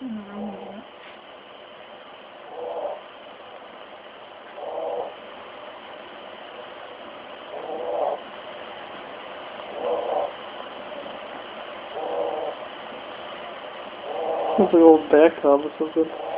in the room with it. Sounds like an old back comb or something.